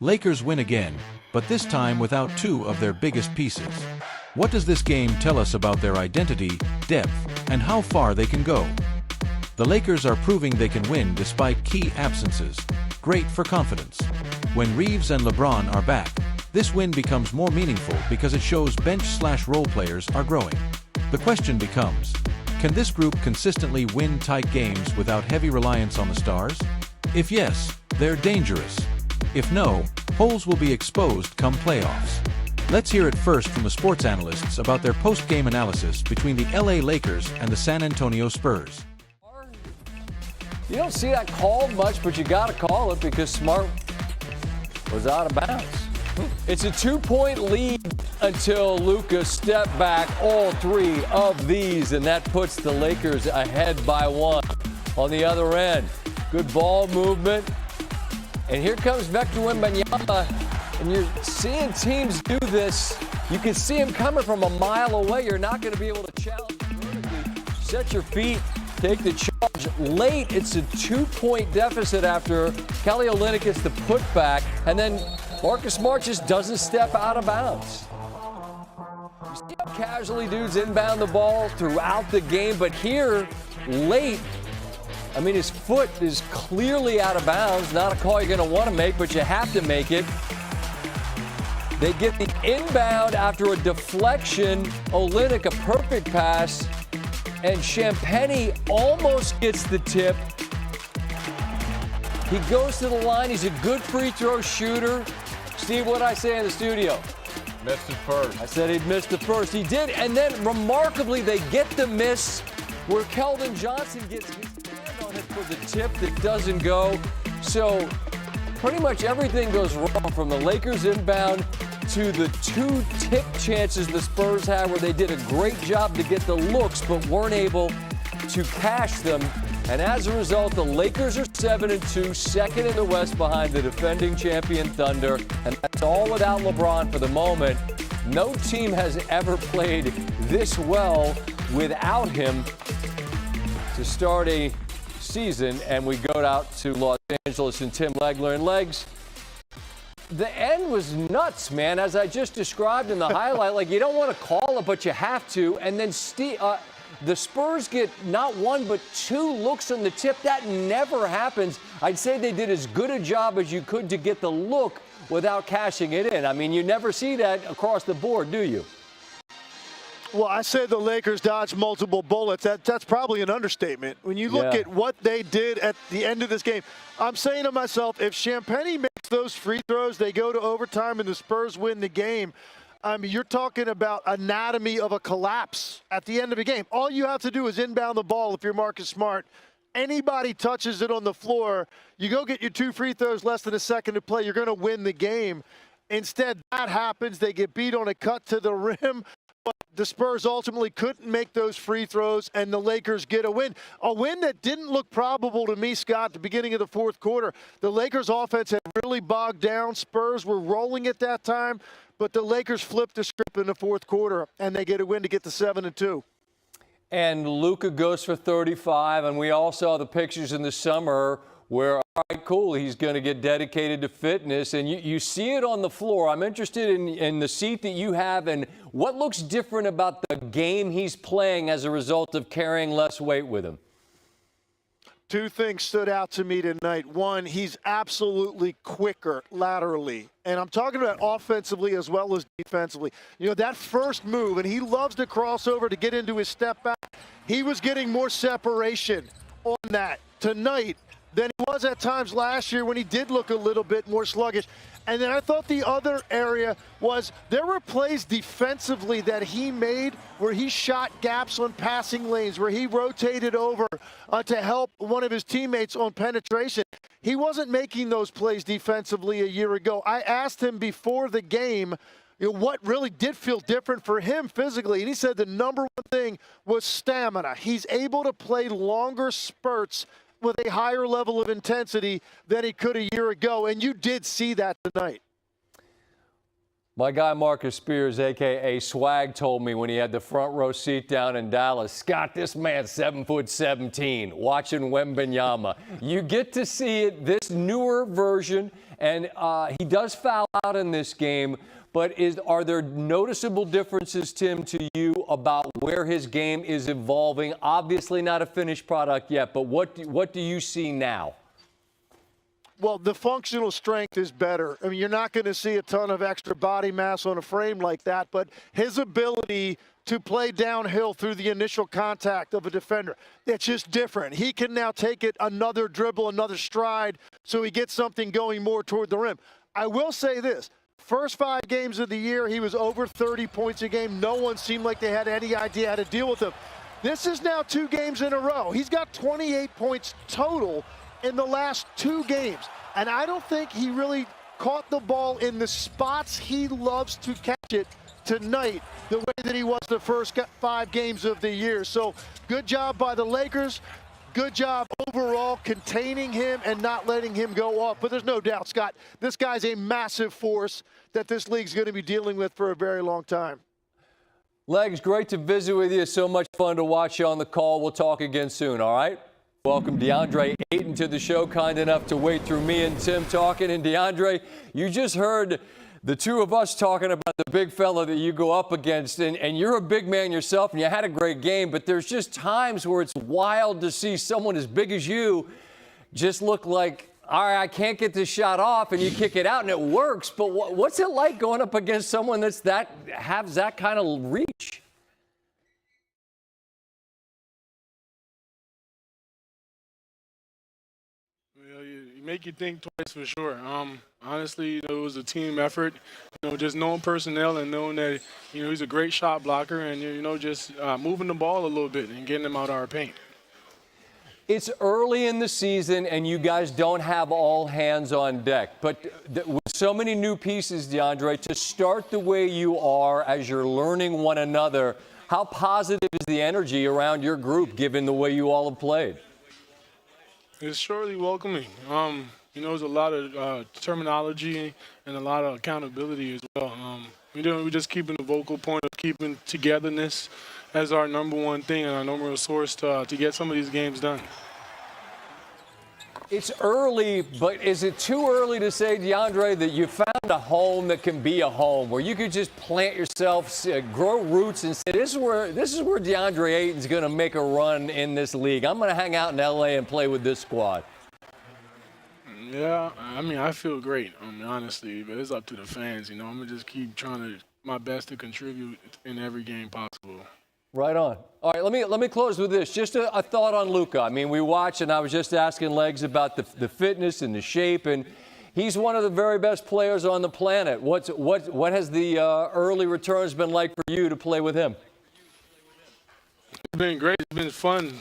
Lakers win again, but this time without two of their biggest pieces. What does this game tell us about their identity, depth, and how far they can go? The Lakers are proving they can win despite key absences. Great for confidence. When Reaves and Lebron are back, this win becomes more meaningful because it shows bench/role players are growing. The question becomes, can this group consistently win tight games without heavy reliance on the stars? If yes, they're dangerous. If no, holes will be exposed come playoffs. Let's hear it first from the sports analysts about their post-game analysis between the LA Lakers and the San Antonio Spurs. You don't see that called much, but you got to call it because Smart was out of bounds. It's a 2-point lead until Luka stepped back all three of these, and that puts the Lakers ahead by one. On the other end, good ball movement. And here comes Victor Wembanyama, and you're seeing teams do this. You can see him coming from a mile away. You're not going to be able to challenge vertically. Set your feet, take the charge. Late, it's a 2-point deficit after Kelly Olynyk gets the putback, and then Marcus Smart just doesn't step out of bounds. You see how casually dudes inbound the ball throughout the game, but here, late, I mean, his foot is clearly out of bounds. Not a call you're going to want to make, but you have to make it. They get the inbound after a deflection. Olynyk, a perfect pass. And Champagnie almost gets the tip. He goes to the line. He's a good free throw shooter. Steve, what'd I say in the studio? Missed it first. I said he'd missed the first. He did. And then, remarkably, they get the miss where Keldon Johnson gets his hand on it for the tip that doesn't go. So pretty much everything goes wrong from the Lakers inbound to the two tip chances the Spurs had where they did a great job to get the looks but weren't able to cash them. And as a result, the Lakers are 7-2, second in the West behind the defending champion Thunder. And that's all without LeBron for the moment. No team has ever played this well without him to start a season. And we go out to Los Angeles and Tim Legler. And Legs, the end was nuts, man, as I just described in the highlight. Like, you don't want to call it, but you have to. And then the Spurs get not one but two looks on the tip. That never happens. I'd say they did as good a job as you could to get the look without cashing it in. I mean, you never see that across the board, do you? Well, I say the Lakers dodged multiple bullets. That's probably an understatement. When you look at what they did at the end of this game, I'm saying to myself, if Champagnie makes those free throws, they go to overtime and the Spurs win the game. I mean, you're talking about anatomy of a collapse at the end of a game. All you have to do is inbound the ball if you're Marcus Smart. Anybody touches it on the floor, you go get your two free throws, less than a second to play, you're going to win the game. Instead, that happens. They get beat on a cut to the rim. But the Spurs ultimately couldn't make those free throws, and the Lakers get a win. A win that didn't look probable to me, Scott, at the beginning of the fourth quarter. The Lakers' offense had really bogged down. Spurs were rolling at that time, but the Lakers flipped the script in the fourth quarter, and they get a win to get to 7-2. And Luka goes for 35, and we all saw the pictures in the summer where, all right, cool, he's going to get dedicated to fitness, and you see it on the floor. I'm interested in the seat that you have and what looks different about the game he's playing as a result of carrying less weight with him. Two things stood out to me tonight. One, he's absolutely quicker laterally. And I'm talking about offensively as well as defensively. You know, that first move, and he loves to cross over to get into his step back. He was getting more separation on that tonight than he was at times last year when he did look a little bit more sluggish. And then I thought the other area was there were plays defensively that he made where he shot gaps on passing lanes, where he rotated over to help one of his teammates on penetration. He wasn't making those plays defensively a year ago. I asked him before the game, you know, what really did feel different for him physically, and he said the number one thing was stamina. He's able to play longer spurts with a higher level of intensity than he could a year ago, and you did see that tonight. My guy Marcus Spears, a.k.a. Swag, told me when he had the front row seat down in Dallas, Scott, this man's 7'17", watching Wembanyama. You get to see it, this newer version, and he does foul out in this game, but are there noticeable differences, Tim, to you about where his game is evolving? Obviously not a finished product yet, but what do you see now? Well, the functional strength is better. I mean, you're not going to see a ton of extra body mass on a frame like that, but his ability to play downhill through the initial contact of a defender, it's just different. He can now take it another dribble, another stride, so he gets something going more toward the rim. I will say this. First 5 games of the year, he was over 30 points a game. No one seemed like they had any idea how to deal with him. This is now 2 games in a row. He's got 28 points total in the last 2 games. And I don't think he really caught the ball in the spots he loves to catch it tonight the way that he was the first 5 games of the year. So good job by the Lakers. Good job overall containing him and not letting him go off. But there's no doubt, Scott, this guy's a massive force that this league's going to be dealing with for a very long time. Legs, great to visit with you. So much fun to watch you on the call. We'll talk again soon, all right? Welcome DeAndre Ayton to the show, kind enough to wait through me and Tim talking. And DeAndre, you just heard the two of us talking about the big fella that you go up against, and you're a big man yourself, and you had a great game, but there's just times where it's wild to see someone as big as you just look like, all right, I can't get this shot off, and you kick it out, and it works. But what's it like going up against someone has that kind of reach? You make you think twice for sure. Honestly, it was a team effort. Just knowing personnel and knowing that he's a great shot blocker, and just moving the ball a little bit and getting him out of our paint. It's early in the season, and you guys don't have all hands on deck. But with so many new pieces, DeAndre, to start the way you are as you're learning one another, how positive is the energy around your group, given the way you all have played? It's surely welcoming. There's a lot of terminology and a lot of accountability as well. We're just keeping the vocal point of keeping togetherness as our number one thing and our number one source to get some of these games done. It's early, but is it too early to say, DeAndre, that you found a home that can be a home where you could just plant yourself, grow roots, and say, this is where DeAndre Ayton's going to make a run in this league. I'm going to hang out in L.A. and play with this squad. Yeah, I feel great, honestly, but it's up to the fans. I'm going to just keep trying my best to contribute in every game possible. Right on. All right, let me close with this. Just a thought on Luka. We watch, and I was just asking Legs about the fitness and the shape, and he's one of the very best players on the planet. What has the early returns been like for you to play with him? It's been great. It's been fun.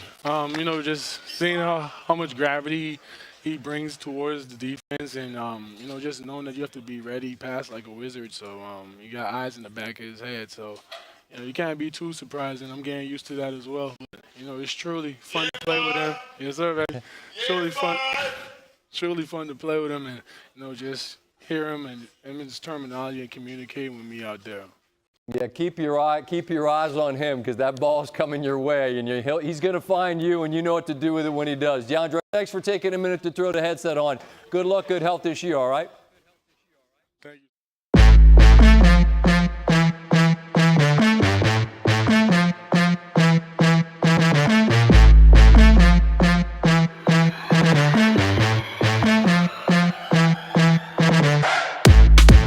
Just seeing how much gravity he brings towards the defense, and just knowing that you have to be ready, pass like a wizard. So you got eyes in the back of his head. So. You can't be too surprising. I'm getting used to that as well. But, it's truly fun to play with him. Yes, sir, baby. Truly fun to play with him and, just hear him and his terminology and communicating with me out there. Yeah, keep your eyes on him because that ball's coming your way, and he's going to find you, and you know what to do with it when he does. DeAndre, thanks for taking a minute to throw the headset on. Good luck, good health this year, all right?